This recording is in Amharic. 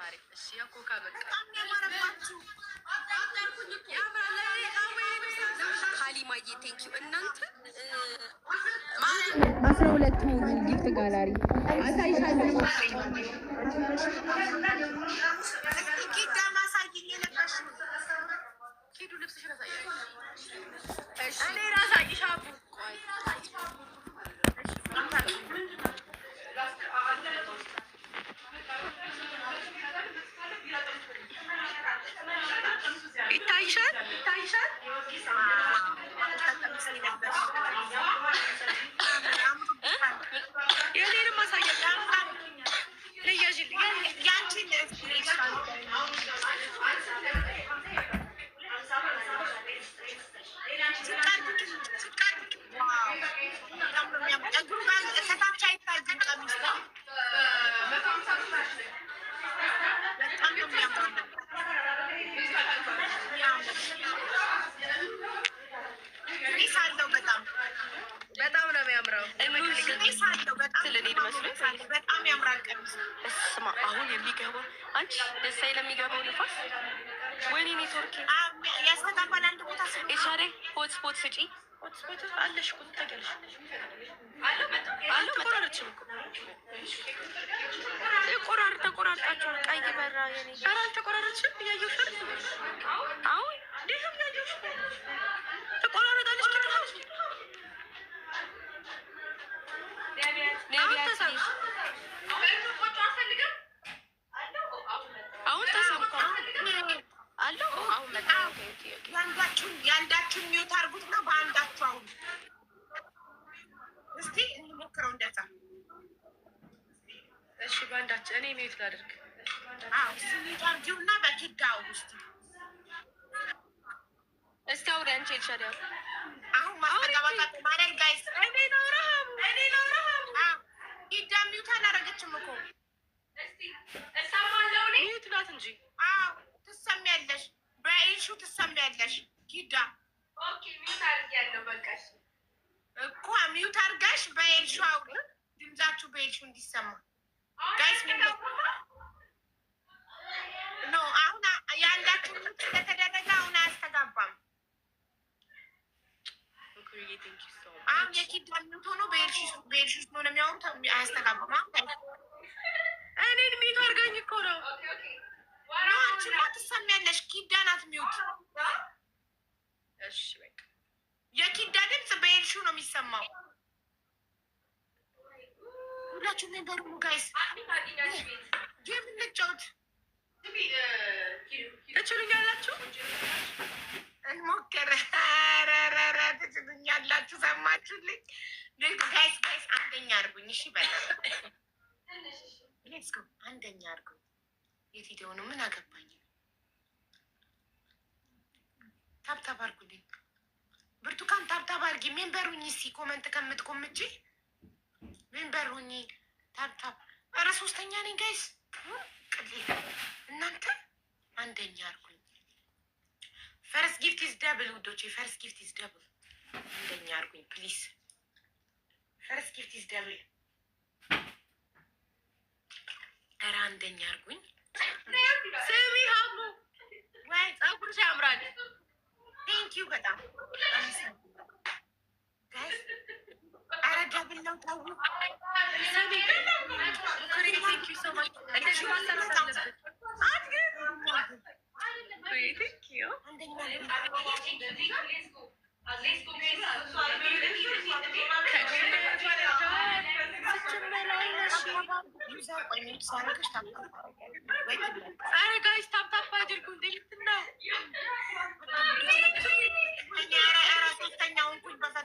ዛሬ። እሺ የኮካ በቃ ካሊማዬ ቴንኪው እናንተ 12 ጊፍት ጋላሪ አሳይሻለሁ። ኪዱ ልብስሽን አሳያለሁ። እኔ ራሳይሽ አቡ ይታይሻል ይታይሻል። የኔንም ማሳየት በጣም ነው የሚያምረው። በጣም ያምራል። እስማ አሁን የሚገባው አንቺ ደስ አይል የሚገባው ንፋስ። ወይኔ ኔትወርክ ያስተጋባል። አንድ ቦታ ኤቻሬ ሆትስፖት ስጪ። ሆትስፖት አለሽ እኮ ታውቂያለሽ። ተቆራረጥሽም እኮ ተቆራርጣችኋል። ቀይ በራ የኔ ኧረ አልተቆራረጥሽም። እያየሁሽ አሁን እንዴት እያየሁሽ ተቆራረጣለች። ያንዳችሁን ሚውት አድርጉት ነው በአንዳችሁ። አሁን እስቲ እንሞክረው እንደዛ። እሺ በአንዳችሁ እኔ ሚውት ላድርግ። አዎ ሚውት አድርጊውና በኪዳው እስቲ አውሪ አንቺ ኤልሻዳይ። አሁን ማስተጋባት ማለት ጋይስ እኔ ነው ረሃም ኪዳ ሚውት አላደረገችም እኮ። እስቲ እሰማለሁ እኔ ሚውት ናት እንጂ። አዎ ትሰሚያለሽ፣ በኢሹ ትሰሚያለሽ ኪዳ። ኦኬ ሚውት አድርጊያለሁ። በቃ እኮ ሚውት አድርጋሽ በኤልሹ አውሪ፣ ድምጻችሁ በኤልሹ እንዲሰማ ጋይስ። ኖ አሁን ያንዳችሁ ሚውት ስለተደረገ አሁን አያስተጋባም። አሁን የኪዳ ሚውት ሆኖ በኤልሹ ነው የሚያወሩት፣ አያስተጋባም። እኔን ሚውት አድርጋኝ እኮ ነው። አንቺማ ትሰሚያለሽ፣ ኪዳ ናት ሚውት። እሺ በቃ የኪዳ ድምፅ በኤልሹ ነው የሚሰማው። ሁላችሁም ነበሩ ጋይስ። የምንጫወት ትችሉኛላችሁ? እንሞክር። ኧረ ትችሉኛላችሁ። ሰማችሁልኝ ጋይስ? አንደኛ አድርጉኝ። እሺ በላ ሌትስ ጎ። አንደኛ አድርጉኝ። የት ሄደው ነው? ምን አገባኝ? ታብታብ አድርጉልኝ። ብርቱካን ታብታብ አድርጊ። ሜምበር ሁኚ እስኪ ኮመንት ከምትቆምጪ ሜምበር ሁኚ። ታብታብ። ኧረ ሶስተኛ ነኝ ጋይስ። ቅሌት እናንተ አንደኛ አድርጉኝ። ፈርስት ጊፍት ኢዝ ደብል ውዶቼ፣ ፈርስት ጊፍት ኢዝ ደብል። አንደኛ አድርጉኝ ፕሊዝ። ፈርስት ጊፍት ኢዝ ደብል። ኧረ አንደኛ አድርጉኝ። ስሚ ሀቡ ወይ ፀጉርሽ ያምራል። ቴንኪዩ በጣም ጋይስ። ኧረ ደብል ነው ተው። ስሚ ቴንኪዩ ሶ ማች። እንደዚህ ማሰራት አለብን። ኧረ ጋይስ ታፕታፕ አድርጉ። እንዴት ነው? ኧረ ሶስተኛውን ኩኝ በፈ